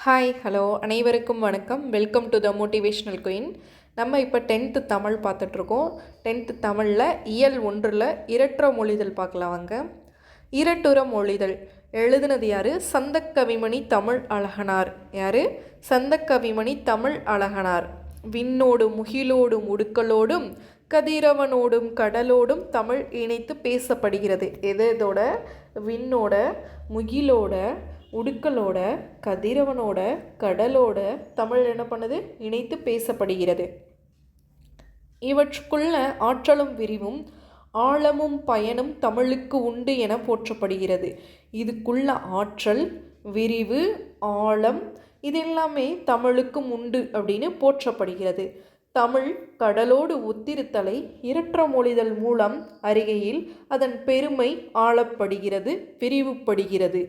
Hi hello அனைவருக்கும் வணக்கம். Welcome to the motivational queen. நம்ம இப்போ 10th தமிழ் பார்த்துட்ருக்கோம். 10th தமிழில் இயல் 1ல் இரட்டுற மொழிதல் பார்க்கலாம் வாங்க. இரட்டுற மொழிதல் எழுதுனது யார்? சந்தக்கவிமணி தமிழ் அழகனார். யார்? சந்தக்கவிமணி தமிழ் அழகனார். விண்ணோடு முகிலோடும் உடுக்களோடும் கதிரவனோடும் கடலோடும் தமிழ் இணைத்து பேசப்படுகிறது. இதோட விண்ணோட முகிலோட உடுக்களோட கதிரவனோட கடலோட தமிழ் என்ன பண்ணுது? இணைத்து பேசப்படுகிறது. இவற்றுக்குள்ள ஆற்றலும் விரிவும் ஆழமும் பயனும் தமிழுக்கு உண்டு என போற்றப்படுகிறது. இதுக்குள்ள ஆற்றல், விரிவு, ஆழம் இது எல்லாமே தமிழுக்கும் உண்டு அப்படின்னு போற்றப்படுகிறது. தமிழ் கடலோடு ஒத்திருத்தலை இரட்டுற மொழிதல் மூலம் அறிகையில் அதன் பெருமை ஆளப்படுகிறது, விரிவுபடுகிறது.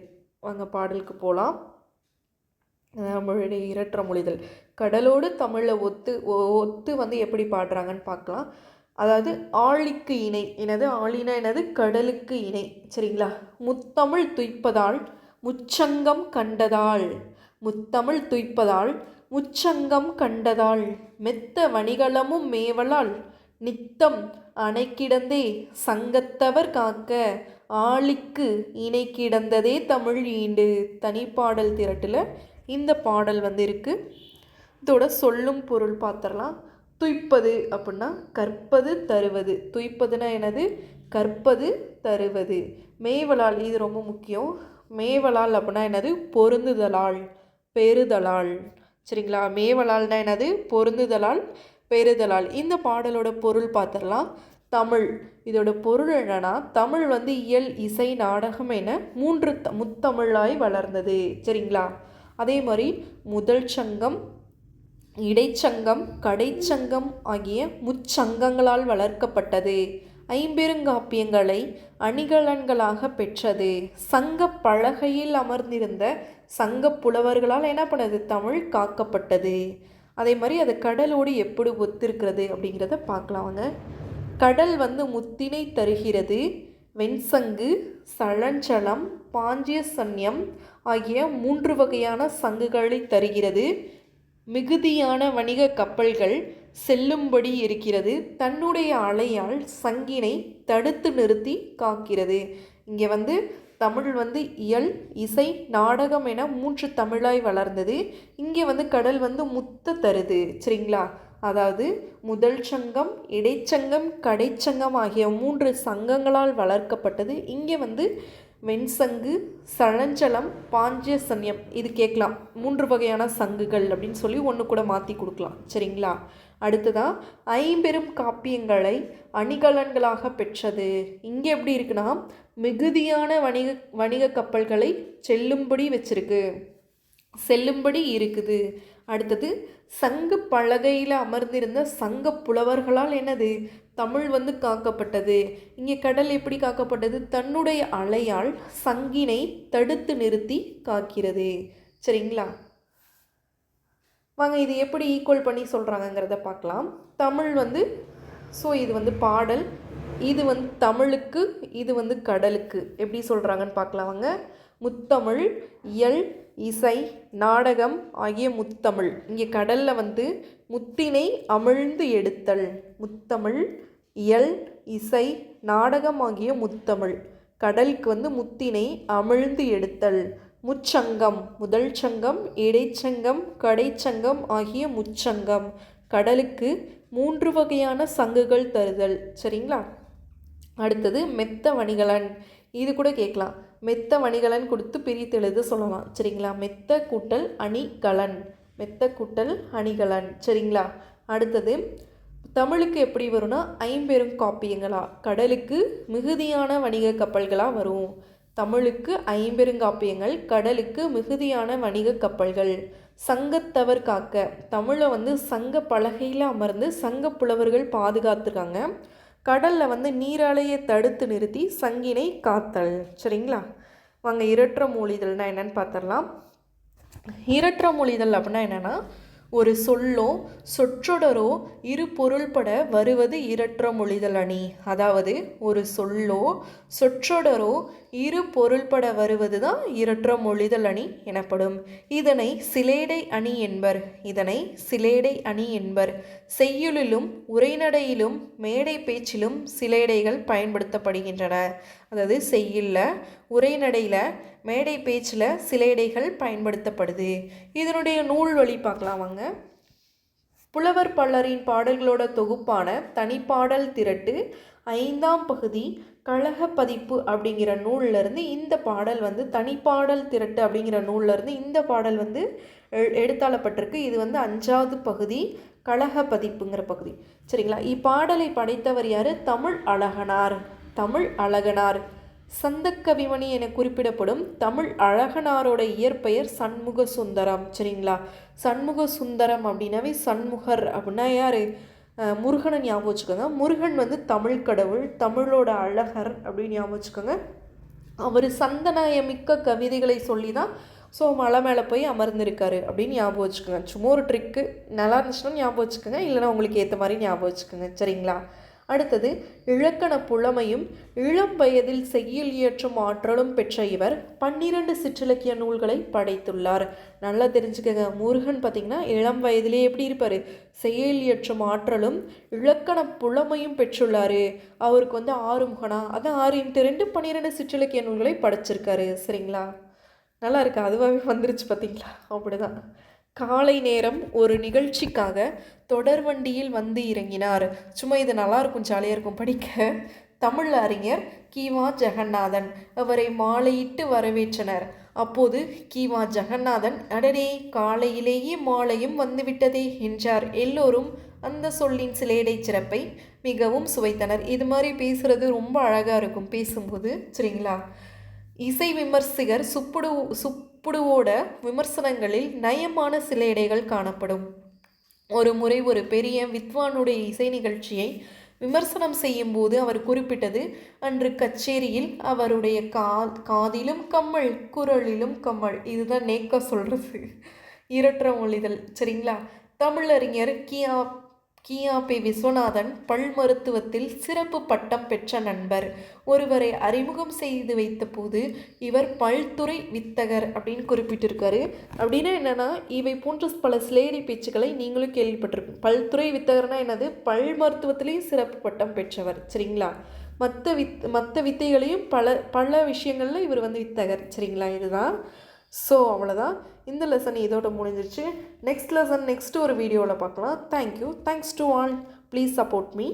வாங்க பாடலுக்கு போகலாம். நம்மளுடைய இரட்டுற மொழிதல் கடலோடு தமிழை ஒத்து எப்படி பாடுறாங்கன்னு பார்க்கலாம். அதாவது ஆழிக்கு இணை என்னது? ஆழினா என்னது? கடலுக்கு இணை. சரிங்களா? முத்தமிழ் துய்ப்பதால் முச்சங்கம் கண்டதால், முத்தமிழ் துய்ப்பதால் முச்சங்கம் கண்டதால் மெத்த வணிகளமும் மேவலால் நித்தம் அணை கிடந்தே சங்கத்தவர் காக்க ஆழிக்கு இணை கிடந்ததே தமிழ் ஈண்டு. தனிப்பாடல் திரட்டில் இந்த பாடல் இருக்குது. இதோட சொல்லும் பொருள் பார்த்துடலாம். துய்ப்பது அப்படின்னா கற்பது தருவது. துய்ப்பதுன்னா என்னது? கற்பது தருவது. மேவலால் இது ரொம்ப முக்கியம். மேவலால் அப்படின்னா என்னது? பொருந்துதலால், பெறுதலால். சரிங்களா? மேவலால்னா என்னது? பொருந்துதலால், பெறுதலால். இந்த பாடலோட பொருள் பார்த்துடலாம். தமிழ் இதோட பொருள் என்னன்னா, தமிழ் இயல், இசை, நாடகம் என 3 முத்தமிழாய் வளர்ந்தது. சரிங்களா? அதே மாதிரி முதல் சங்கம், இடைச்சங்கம், கடைச்சங்கம் ஆகிய முச்சங்கங்களால் வளர்க்கப்பட்டது. ஐம்பெருங்காப்பியங்களை அணிகலன்களாக பெற்றது. சங்க பலகையில் அமர்ந்திருந்த சங்க புலவர்களால் என்ன பண்ணது? தமிழ் காக்கப்பட்டது. அதே மாதிரி அது கடலோடு எப்படி ஒத்திருக்கிறது அப்படிங்கிறத பார்க்கலாங்க. கடல் முத்தினை தருகிறது. வெண்சங்கு, சலஞ்சலம், பாஞ்சிய சன்யம் ஆகிய 3 வகையான சங்குகளை தருகிறது. மிகுதியான வணிக கப்பல்கள் செல்லும்படி இருக்கிறது. தன்னுடைய அலையால் சங்கினை தடுத்து நிறுத்தி காக்கிறது. இங்கே தமிழ் இயல், இசை, நாடகம் என 3 தமிழாய் வளர்ந்தது. இங்கே கடல் முத்த தருது. சரிங்களா? அதாவது முதல் சங்கம், இடைச்சங்கம், கடைச்சங்கம் ஆகிய 3 சங்கங்களால் வளர்க்கப்பட்டது. இங்கே வெண்சங்கு, சலஞ்சலம், பாஞ்சிய சன்யம் இது கேட்கலாம். 3 வகையான சங்குகள் அப்படின்னு சொல்லி ஒன்று கூட மாற்றி கொடுக்கலாம். சரிங்களா? அடுத்ததான் ஐம்பெரும் காப்பியங்களை அணிகலன்களாக பெற்றது. இங்கே எப்படி இருக்குன்னா, மிகுதியான வணிக கப்பல்களை செல்லும்படி வச்சிருக்கு, செல்லும்படி இருக்குது. அடுத்தது சங்க பலகையில் அமர்ந்திருந்த சங்க புலவர்களால் என்னது? தமிழ் காக்கப்பட்டது. இங்கே கடல் எப்படி காக்கப்பட்டது? தன்னுடைய அலையால் சங்கினை தடுத்து நிறுத்தி காக்கிறது. சரிங்களா? வாங்க இது எப்படி ஈக்குவல் பண்ணி சொல்கிறாங்கங்கிறத பார்க்கலாம். தமிழ் ஸோ இது பாடல், இது தமிழுக்கு, இது கடலுக்கு எப்படி சொல்கிறாங்கன்னு பார்க்கலாம் வாங்க. முத்தமிழ், இயல், இசை, நாடகம் ஆகிய முத்தமிழ். இங்கே கடலில் முத்தினை அமிழ்ந்து எடுத்தல். முத்தமிழ், இயல், இசை, நாடகம் ஆகிய முத்தமிழ். கடலுக்கு முத்தினை அமிழ்ந்து எடுத்தல். முச்சங்கம் முதல் சங்கம், இடைச்சங்கம், கடைச்சங்கம் ஆகிய முச்சங்கம். கடலுக்கு 3 வகையான சங்குகள் தருதல். சரிங்களா? அடுத்தது மெத்த வணிகலன். இது கூட கேட்கலாம். மெத்த வணிகலன் கொடுத்து பிரித்து எழுத சொல்லலாம். சரிங்களா? மெத்த கூட்டல் அணிகலன், மெத்த கூட்டல் அணிகலன். சரிங்களா? அடுத்தது தமிழுக்கு எப்படி வரும்னா, ஐம்பெரும் காப்பியங்களா. கடலுக்கு மிகுதியான வணிக கப்பல்களாக வரும். தமிழுக்கு ஐம்பெருங்காப்பியங்கள், கடலுக்கு மிகுதியான வணிக கப்பல்கள். சங்கத்தவர் காக்க, தமிழை சங்க பலகையில் அமர்ந்து சங்க புலவர்கள் பாதுகாத்துருக்காங்க. கடலில் நீராலையை தடுத்து நிறுத்தி சங்கினை காத்தல். சரிங்களா? வாங்க இரட்டுற மொழிதல்னா என்னன்னு பார்த்துடலாம். இரட்டுற மொழிதல் அப்படின்னா என்னென்னா, ஒரு சொல்லோ சொற்றொடரோ இரு பொருள்பட வருவது இரற்ற மொழிதல் அணி. அதாவது ஒரு சொல்லோ சொற்றொடரோ இரு பொருள்பட வருவது தான் இரற்ற மொழிதல் அணி எனப்படும். இதனை சிலேடை அணி என்பர். இதனை சிலேடை அணி என்பர். செய்யுளிலும் உரைநடையிலும் மேடை பேச்சிலும் சிலேடைகள் பயன்படுத்தப்படுகின்றன. அதாவது செய்யுளில் உரைநடையில் மேடை பேச்சில் சிலேடைகள் பயன்படுத்தப்படுது. இதனுடைய நூல் வழி பார்க்கலாம் வாங்க. புலவர் பலரின் பாடல்களோட தொகுப்பான தனிப்பாடல் திரட்டு 5ஆம் பகுதி கழக பதிப்பு அப்படிங்கிற நூல்லேருந்து இந்த பாடல் வந்து தனிப்பாடல் திரட்டு அப்படிங்கிற நூல்லேருந்து இந்த பாடல் வந்து எடுத்தாளப்பட்டிருக்கு. இது வந்து 5வது பகுதி கழக பதிப்புங்கிற பகுதி. சரிங்களா? இப்பாடலை படைத்தவர் யார்? தமிழ் அழகனார். தமிழ் அழகனார் சந்தக்கவிமணி என குறிப்பிடப்படும் தமிழ் அழகனாரோட இயற்பெயர் சண்முக சுந்தரம். சரிங்களா? சண்முக சுந்தரம் அப்படின்னாவே சண்முகர் அப்படின்னா யார்? முருகனை ஞாபகம் வச்சுக்கோங்க. முருகன் வந்து தமிழ் கடவுள், தமிழோட அழகர் அப்படின்னு ஞாபகம் வச்சுக்கோங்க. அவர் சந்தனயமிக்க கவிதைகளை சொல்லி தான் மலை மேலே போய் அமர்ந்திருக்காரு அப்படின்னு ஞாபகம் வச்சுக்கோங்க. சும்மா ஒரு ட்ரிக்கு, நல்லா இருந்துச்சுன்னா ஞாபகம் வச்சுக்கோங்க, இல்லைனா உங்களுக்கு ஏற்ற மாதிரி ஞாபகம் வச்சுக்கோங்க. சரிங்களா? அடுத்தது இலக்கண புலமையும் இளம் வயதில் செய்யுள் இயற்றும் ஆற்றலும் பெற்ற இவர் 12 சிற்றிலக்கிய நூல்களை படைத்துள்ளார். நல்லா தெரிஞ்சுக்கங்க, முருகன் பார்த்திங்கன்னா இளம் வயதிலே எப்படி இருப்பார்? செய்யுள் இயற்றும் ஆற்றலும் இலக்கண புலமையும் பெற்றுள்ளார். அவருக்கு வந்து ஆறுமுகனா, அதான் 6x2 12 சிற்றிலக்கிய நூல்களை படைச்சிருக்காரு. சரிங்களா? நல்லா இருக்கா? அதுவாகவே வந்துருச்சு பார்த்தீங்களா? அப்படிதான். காலை நேரம் ஒரு நிகழ்ச்சிக்காக தொடர் வண்டியில் வந்து இறங்கினார். சும்மா இது நல்லாயிருக்கும், ஜாலியாக இருக்கும் படிக்க. தமிழ் அறிஞர் கி.வா. ஜெகநாதன் அவரை மாலையிட்டு வரவேற்றனர். அப்போது கி.வா. ஜெகநாதன், அடடே, காலையிலேயே மாலையும் வந்துவிட்டதே என்றார். எல்லோரும் அந்த சொல்லின் சிலேடை சிறப்பை மிகவும் சுவைத்தனர். இது மாதிரி பேசுகிறது ரொம்ப அழகாக இருக்கும் பேசும்போது. சரிங்களா? இசை விமர்சகர் சுப்புடுவோட விமர்சனங்களில் நயமான சிலேடைகள் காணப்படும். ஒரு முறை ஒரு பெரிய வித்வானுடைய இசை நிகழ்ச்சியை விமர்சனம் செய்யும் போது அவர் குறிப்பிட்டது, அன்று கச்சேரியில் அவருடைய காதிலும் கம்மல், குரலிலும் கம்மல். இதுதான் நேக்க சொல்கிறது, இரற்ற மொழிதல். சரிங்களா? தமிழறிஞர் கியாபி விஸ்வநாதன் பல் மருத்துவத்தில் சிறப்பு பட்டம் பெற்ற நண்பர். ஒருவரை அறிமுகம் செய்து வைத்த போது இவர் பல்துறை வித்தகர் அப்படின்னு குறிப்பிட்டிருக்காரு. அப்படின்னா என்னென்னா, இவை போன்ற பல சிலேடை பேச்சுக்களை நீங்களும் கேள்விப்பட்டிருப்பீங்க. பல்துறை வித்தகர்னா என்னது? பல் மருத்துவத்திலையும் சிறப்பு பட்டம் பெற்றவர். சரிங்களா? மற்ற வித்தைகளையும் பல விஷயங்களில் இவர் வந்து வித்தகர். சரிங்களா? இதுதான். அவ்வளோதான். இந்த லெசன் இதோட முடிஞ்சிருச்சு. நெக்ஸ்ட் லெசன் நெக்ஸ்ட் ஒரு வீடியோவில் பார்க்கலாம். Thank you. Thanks to all. Please support me.